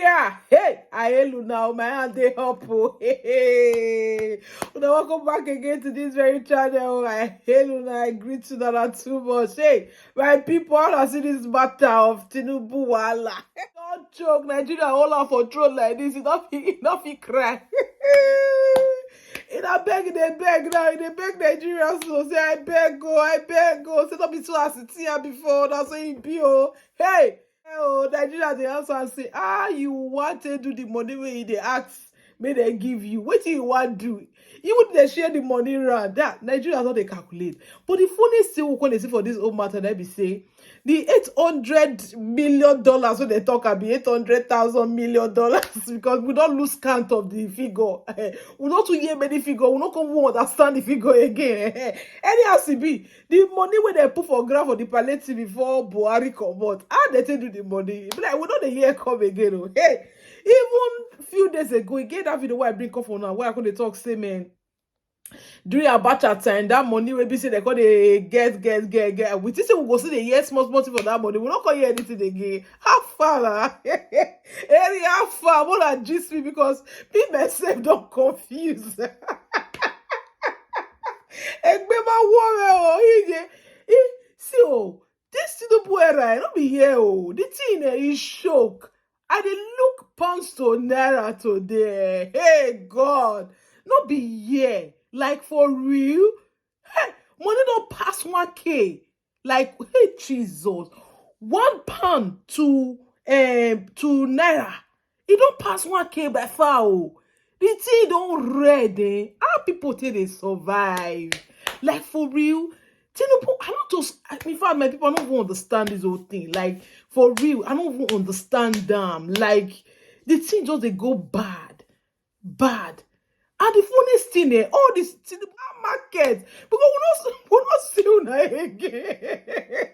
area. Hey, I hail you now. My hand they up. Oh, hey. Welcome back again to this very channel. I hail you now. I greet you that too much. Hey, my people, I see this matter of Tinubu wala. Don't joke. Nigeria all out for troll like this. Enough, cry. And I beg, they beg now. They beg Nigerians to say, I beg go. Say, don't be so as it's here before. That's what it be. Oh, hey. Oh, Nigeria they answer and say, you want to do the money where they ask, may they give you. What do you want to do? You would they share the money around that. Nigeria not they calculate. But the funny still when they see for this old matter, they be say the $800 million when they talk about $800,000 million because we don't lose count of the figure. We not to hear many figure. We not come understand the figure again. Anyhow, CB, the money when they put for graph for the palliative before Buhari come out, how they do the money? Be like we not the year come again. Oh. Hey, even few days ago, again that video where I bring up for now, where I could talk say man. During Abacha time, that money will be say they call the get. We just say we go see the yes small for that money. We not call you anything again. How far? Area how far? More than gist me because me myself don't confuse. See this Tinubu era, not be here. The thing is shock. I dey look pounds to naira today. Hey God, not be here. Like for real? Hey, money don't pass 1K. Like, hey, Jesus. £1 to naira. It don't pass 1K by far. Oh. The thing don't red, eh? How people think they survive? Like for real? Tinubu, I don't just, in fact, my people, I don't even understand this whole thing. Like, for real, I don't even understand them. Like, the thing just, they go bad. And the funniest thing, all this Tinubu market, because we not see una again.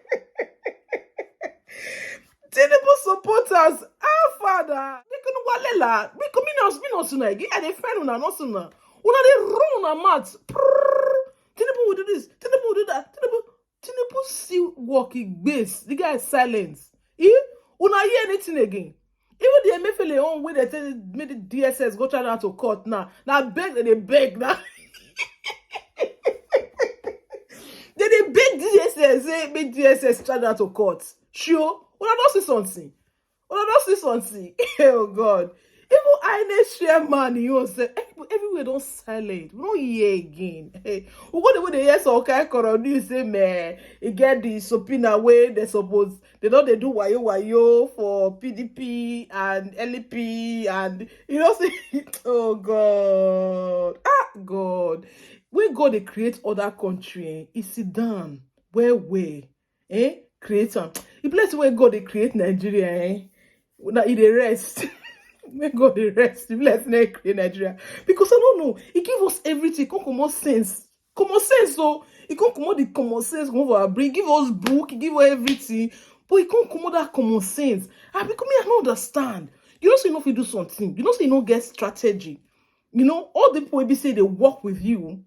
Tinubu supporters, our father, they couldn't walela. Because me not sooner again. And they find una not sooner. Una they run on mat. Tinubu will do this. Tinubu will do that. Tinubu still walking base. The guy is silent. Una hear anything again? Even the MFLA on when they made the DSS go try to court now. Now they beg now. they beg DSS, say make DSS try to court. Sure, when I don't see something. Oh God. Even INEC chairman, you say everywhere don't silent. We don't hear again. Hey, we go the way they hear some kind of news say man, you get the subpoena way they suppose they do wayo for PDP and LP and you know say oh God. God. When God they create other country, it sit down where create them. The place where God they create Nigeria, now it rest. May God the rest. Let's not create Nigeria. Because I don't know. It gives us everything. It common sense. Common sense. So it can't come out the common sense. Come over bring. Give us book. Give us everything. But it can't come out that common sense. And because I don't understand. You don't say if you do something. You don't say you don't get strategy. You know, all the people will be say they work with you.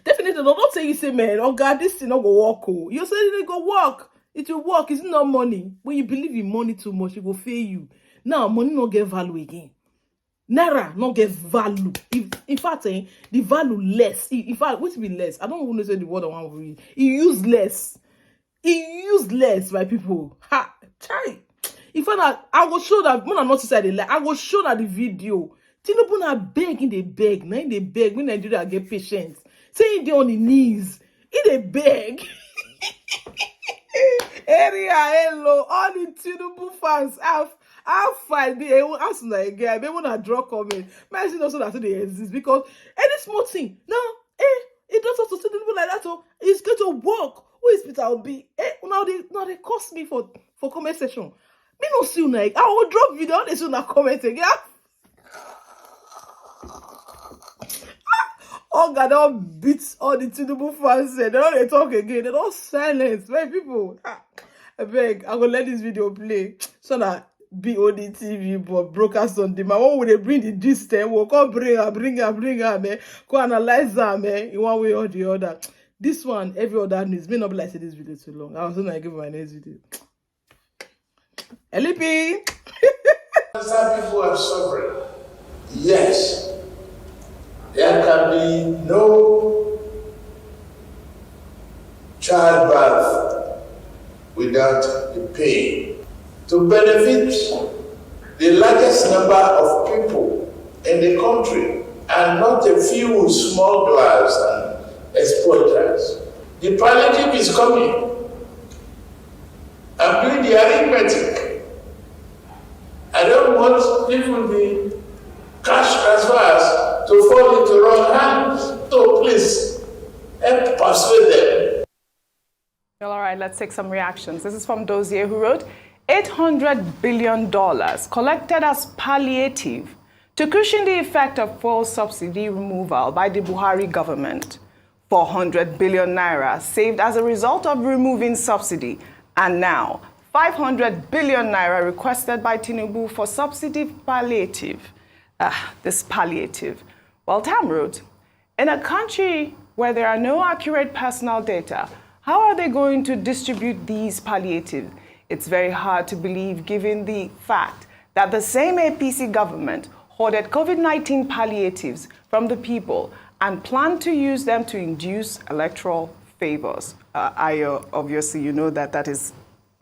Definitely don't say you say, man, oh God, this thing not go work. Oh. You say they go work. It will work. It's not money. When you believe in money too much, it will fail you. Now, money not get value again. Naira not get value. In fact, the value less. In fact, what be less? I don't want to say the word I want to read. It useless. My people. Ha! Chai. In fact, I will show that when I'm not inside the I will show that the video. Tinubu na beg in the beg. Now in the beg. When Nigeria get patience. Say they on the knees. In the beg. Area hello. All the Tinubu fans have. How far they ask like again? They wanna draw comment. Man, see also that they exist because any small thing now, it does also people like that. So it's going to work. Who is Peter Obi? Now they cost me for comment section. Me no see like I will drop video. They should not comment again. Oh God, don't beat all the Tinubu fans. They don't talk again. They don't silence. My people, I beg. I will let this video play so that. Bod TV, but broadcast on demand. What would they bring the gist? We'll come bring her, man. Go analyze her, man, in one way or the other. This one, every other news. May not be like say this video too long. I was gonna give my next video. LP. Some people are suffering. Yes, there can be no childbirth without the pain. To benefit the largest number of people in the country and not a few smugglers and exploiters. The palliative is coming. I'm doing the arithmetic. I don't want people the cash transfers to fall into wrong hands. So please, help persuade them. All right, let's take some reactions. This is from Dozier, who wrote, $800 billion collected as palliative to cushion the effect of fuel subsidy removal by the Buhari government. 400 billion naira saved as a result of removing subsidy. And now, 500 billion naira requested by Tinubu for subsidy palliative. This palliative. Well, Tam wrote, in a country where there are no accurate personal data, how are they going to distribute these palliatives? It's very hard to believe given the fact that the same APC government hoarded COVID-19 palliatives from the people and planned to use them to induce electoral favors. Obviously, you know that is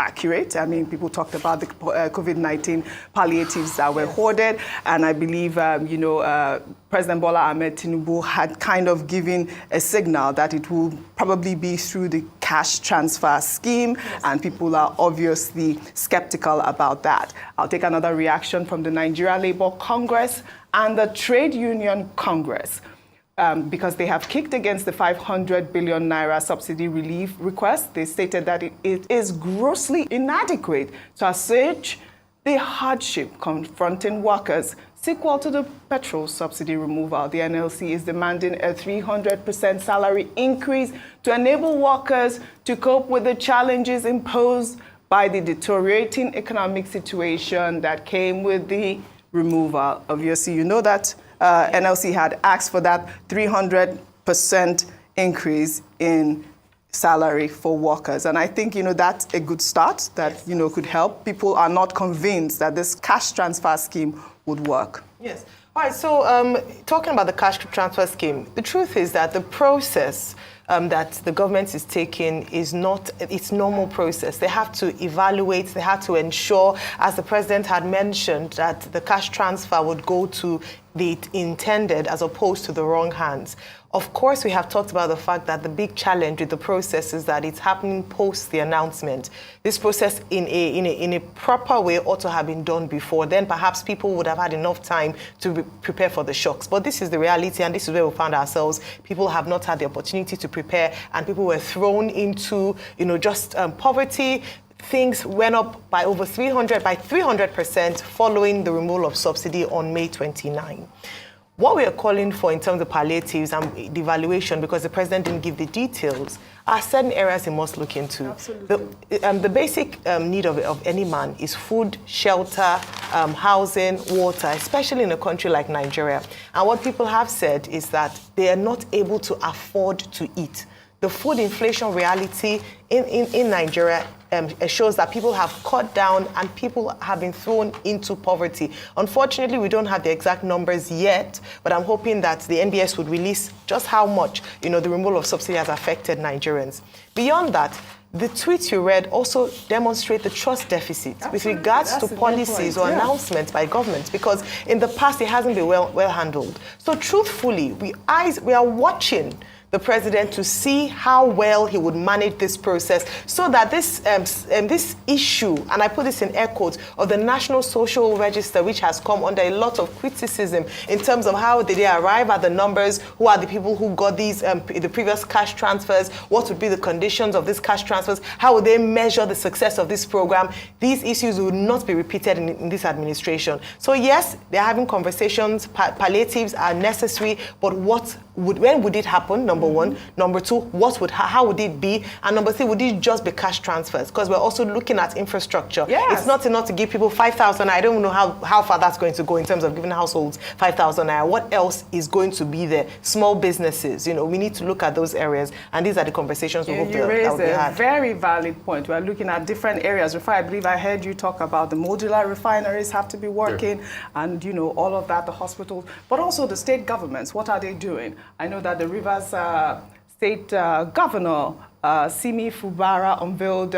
accurate. I mean, people talked about the COVID-19 palliatives that were hoarded, and I believe, President Bola Ahmed Tinubu had kind of given a signal that it will probably be through the cash transfer scheme, and people are obviously skeptical about that. I'll take another reaction from the Nigeria Labour Congress and the Trade Union Congress. Because they have kicked against the 500 billion naira subsidy relief request. They stated that it is grossly inadequate to assuage the hardship confronting workers sequel to the petrol subsidy removal. The NLC is demanding a 300% salary increase to enable workers to cope with the challenges imposed by the deteriorating economic situation that came with the removal. Obviously, you know that NLC had asked for that 300% increase in salary for workers. And I think, that's a good start that, could help. People are not convinced that this cash transfer scheme would work. Yes. All right, so talking about the cash transfer scheme, the truth is that the process that the government is taking is not its normal process. They have to evaluate, they have to ensure, as the president had mentioned, that the cash transfer would go to the intended as opposed to the wrong hands. Of course, we have talked about the fact that the big challenge with the process is that it's happening post the announcement. This process in a proper way ought to have been done before. Then perhaps people would have had enough time to prepare for the shocks. But this is the reality, and this is where we found ourselves. People have not had the opportunity to prepare, and people were thrown into, just poverty. Things went up by over 300% following the removal of subsidy on May 29. What we are calling for in terms of palliatives and devaluation, because the president didn't give the details, are certain areas he must look into. Absolutely. The basic need of any man is food, shelter, housing, water, especially in a country like Nigeria. And what people have said is that they are not able to afford to eat. The food inflation reality in Nigeria shows that people have cut down and people have been thrown into poverty. Unfortunately, we don't have the exact numbers yet, but I'm hoping that the NBS would release just how much, the removal of subsidy has affected Nigerians. Beyond that, the tweets you read also demonstrate the trust deficit with regards to policies or announcements by government, because in the past it hasn't been well handled. So truthfully, we are watching the president to see how well he would manage this process, so that this issue, and I put this in air quotes, of the National Social Register, which has come under a lot of criticism in terms of how did they arrive at the numbers, who are the people who got these the previous cash transfers, what would be the conditions of these cash transfers, how would they measure the success of this program. These issues will not be repeated in this administration. So yes, they're having conversations, palliatives are necessary, but what when would it happen? Number one. Number two, how would it be? And number three, would it just be cash transfers? Because we're also looking at infrastructure. Yes. It's not enough to give people 5,000. I don't know how far that's going to go in terms of giving households 5,000 naira. What else is going to be there? Small businesses. We need to look at those areas, and these are the conversations we hope that will be had. You raise a very valid point. We're looking at different areas. I believe I heard you talk about the modular refineries have to be working, and all of that, the hospitals, but also the state governments. What are they doing? I know that the Rivers State Governor, Simi Fubara, unveiled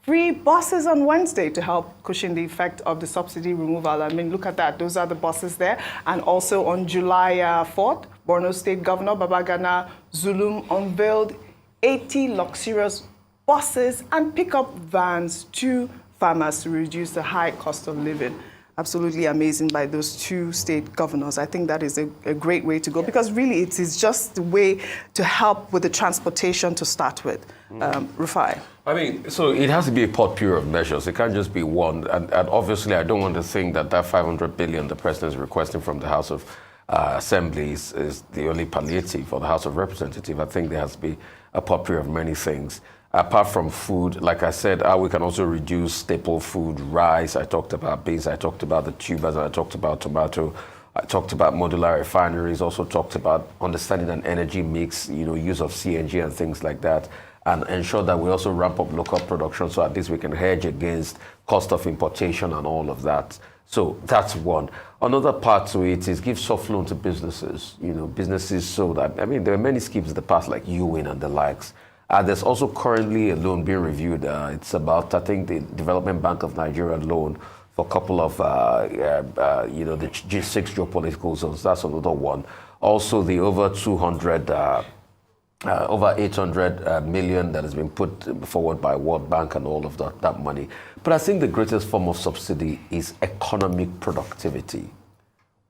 free buses on Wednesday to help cushion the effect of the subsidy removal. I mean, look at that. Those are the buses there. And also on July 4th, Borno State Governor Babagana Zulum unveiled 80 luxurious buses and pickup vans to farmers to reduce the high cost of living. Absolutely amazing by those two state governors. I think that is a great way to go, because really it is just the way to help with the transportation to start with. Rufai. I mean, so it has to be a potpourri of measures. It can't just be one. And obviously, I don't want to think that 500 billion the president is requesting from the House of Assembly is the only palliative for the House of Representatives. I think there has to be a potpourri of many things. Apart from food, like I said, we can also reduce staple food, rice. I talked about beans, I talked about the tubers, and I talked about tomato. I talked about modular refineries, also talked about understanding an energy mix, use of CNG and things like that, and ensure that we also ramp up local production so at least we can hedge against cost of importation and all of that. So that's one. Another part to it is give soft loan to businesses, businesses so that, there are many schemes in the past like UWIN and the likes. There's also currently a loan being reviewed. It's about, I think, the Development Bank of Nigeria loan for a couple of, the G6 geopolitical zones. That's another one. Also, the over 800 million that has been put forward by World Bank and all of that money. But I think the greatest form of subsidy is economic productivity.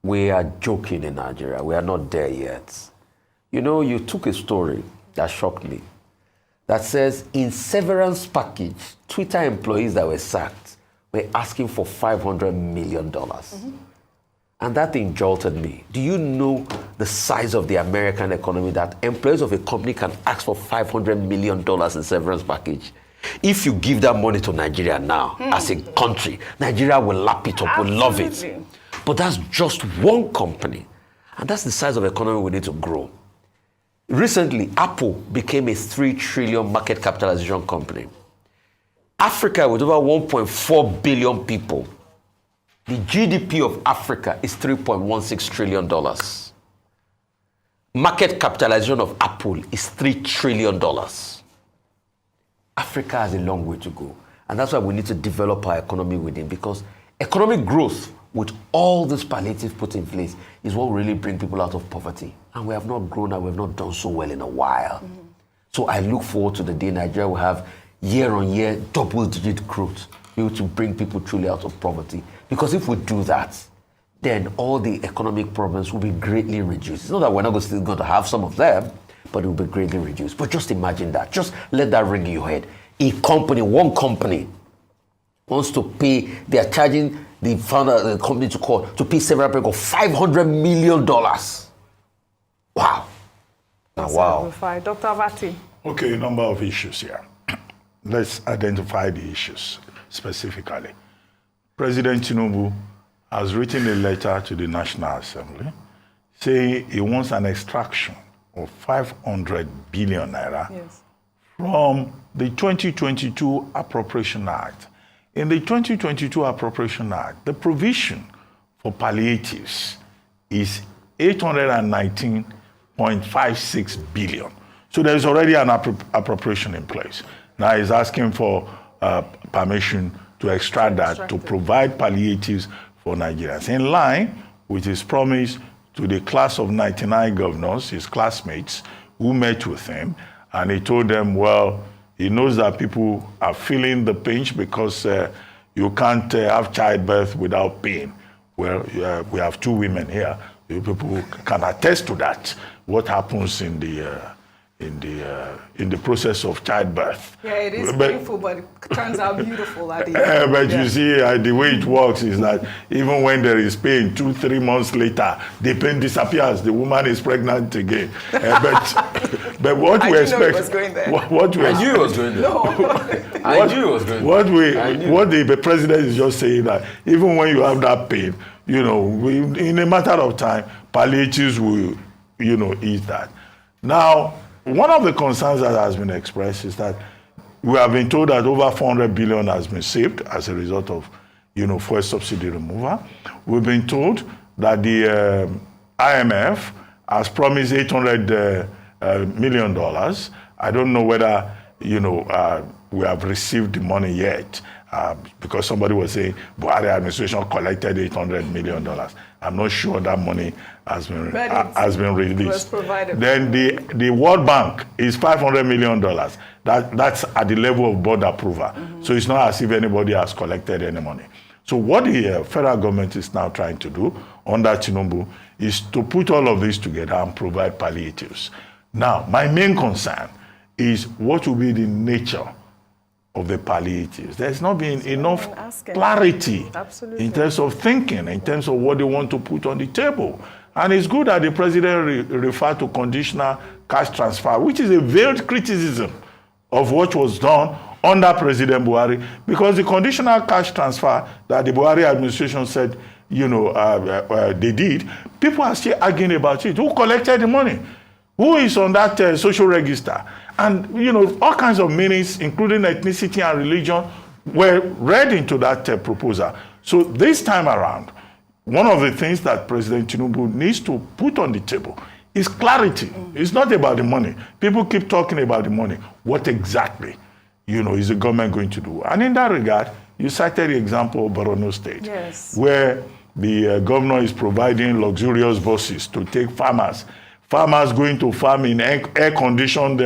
We are joking in Nigeria. We are not there yet. You took a story that shocked me, that says in severance package, Twitter employees that were sacked were asking for $500 million. And that thing jolted me. Do you know the size of the American economy that employees of a company can ask for $500 million in severance package? If you give that money to Nigeria now, as a country, Nigeria will lap it up, will love it. But that's just one company. And that's the size of economy we need to grow. Recently, Apple became a 3 trillion market capitalization company. Africa, with over 1.4 billion people, the GDP of Africa is $3.16 trillion. Market capitalization of Apple is $3 trillion. Africa has a long way to go. And that's why we need to develop our economy within, because economic growth with all this palliative put in place is what will really bring people out of poverty. And we have not grown and we have not done so well in a while. So I look forward to the day Nigeria will have year-on-year double-digit growth, be able to bring people truly out of poverty. Because if we do that, then all the economic problems will be greatly reduced. It's not that we're not still going to have some of them, but it will be greatly reduced. But just imagine that. Just let that ring in your head. One company wants to pay, they are charging the founder of the company to court to pay several people $500 million. Wow. Wow. Dr. Avati. Okay, a number of issues here. Let's identify the issues specifically. President Tinubu has written a letter to the National Assembly saying he wants an extraction of 500 billion naira from the 2022 Appropriation Act. In the 2022 Appropriation Act, the provision for palliatives is 819.56 billion. So there's already an appropriation in place. Now he's asking for permission to extract that to provide palliatives for Nigerians, in line with his promise to the class of 99 governors, his classmates, who met with him, and he told them, well, he knows that people are feeling the pinch because you can't have childbirth without pain. Well, we have 2 women here. You people can attest to that. What happens in the in the process of childbirth. Yeah, it is painful, but it turns out beautiful at the end. But you see, the way it works is that even when there is pain, 2-3 months later, the pain disappears. The woman is pregnant again. But what we expect, what we I knew it was going there. No. I knew it was going there. What the president is just saying that even when you have that pain, in a matter of time, palliatives will, ease that. Now, one of the concerns that has been expressed is that we have been told that over 400 billion has been saved as a result of, fuel subsidy removal. We've been told that the IMF has promised $800 million. I don't know whether, we have received the money yet, because somebody was saying Buhari administration collected $800 million. I'm not sure that money has been released. Was provided. Then the World Bank is $500 million. That's at the level of board approval. So it's not as if anybody has collected any money. So what the federal government is now trying to do under Tinubu is to put all of this together and provide palliatives. Now, my main concern is what will be the nature of the palliatives. There's not been enough clarity in terms of thinking, in terms of what they want to put on the table. And it's good that the president referred to conditional cash transfer, which is a veiled criticism of what was done under President Buhari, because the conditional cash transfer that the Buhari administration said, they did, people are still arguing about it. Who collected the money? Who is on that social register? And, all kinds of meanings, including ethnicity and religion, were read into that proposal. So this time around, one of the things that President Tinubu needs to put on the table is clarity. It's not about the money. People keep talking about the money. What exactly, is the government going to do? And in that regard, you cited the example of Borno State, where the governor is providing luxurious buses to take farmers going to farm in air-conditioned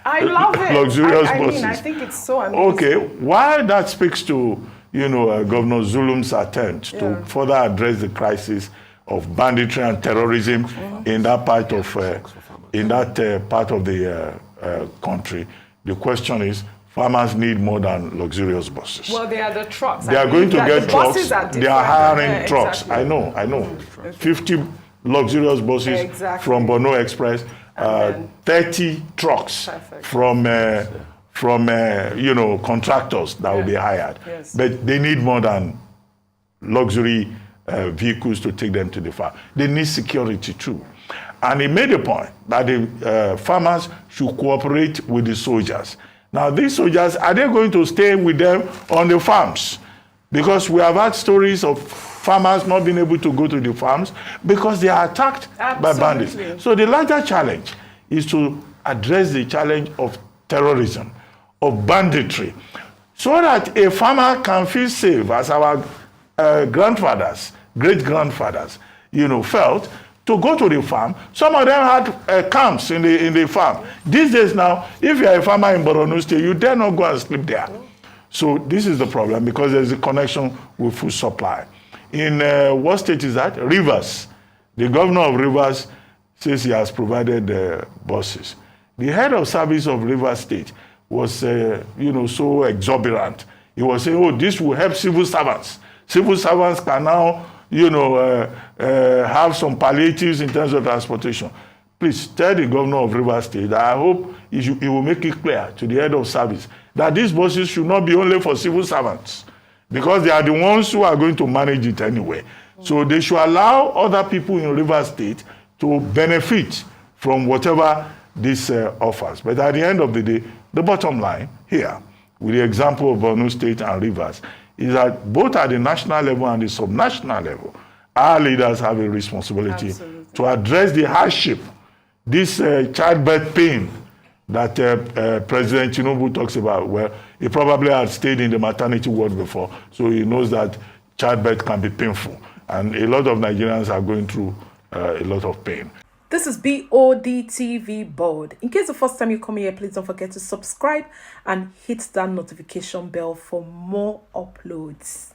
I love it. luxurious buses. I think it's so amazing. Okay, while that speaks to, Governor Zulum's attempt to further address the crisis of banditry and terrorism in that part of the country, the question is, farmers need more than luxurious buses. Well, they are the trucks. They are going to get trucks. They are hiring trucks. Exactly. I know. 50 luxurious buses from Borno Express, 30 trucks from contractors that will be hired. But they need more than luxury vehicles to take them to the farm. They need security too. And he made a point that the farmers should cooperate with the soldiers. Now, these soldiers, are they going to stay with them on the farms? Because we have had stories of farmers not being able to go to the farms because they are attacked by bandits. So the larger challenge is to address the challenge of terrorism, of banditry, so that a farmer can feel safe, as our grandfathers, great-grandfathers, felt, to go to the farm. Some of them had camps in the farm. These days now, if you are a farmer in Borno State, you dare not go and sleep there. So this is the problem, because there's a connection with food supply. In what state is that? Rivers. The governor of Rivers says he has provided buses. The head of service of Rivers State was, so exorbitant. He was saying, oh, this will help civil servants. Civil servants can now, have some palliatives in terms of transportation. Please tell the governor of Rivers State that I hope he will make it clear to the head of service that these buses should not be only for civil servants, because they are the ones who are going to manage it anyway. So they should allow other people in Rivers State to benefit from whatever this offers. But at the end of the day, the bottom line here, with the example of Borno State and Rivers, is that both at the national level and the subnational level, our leaders have a responsibility to address the hardship, this childbirth pain that President Tinubu talks about. Well, he probably had stayed in the maternity ward before, so he knows that childbirth can be painful. And a lot of Nigerians are going through a lot of pain. This is Bod TV Bod. In case the first time you come here, please don't forget to subscribe and hit that notification bell for more uploads.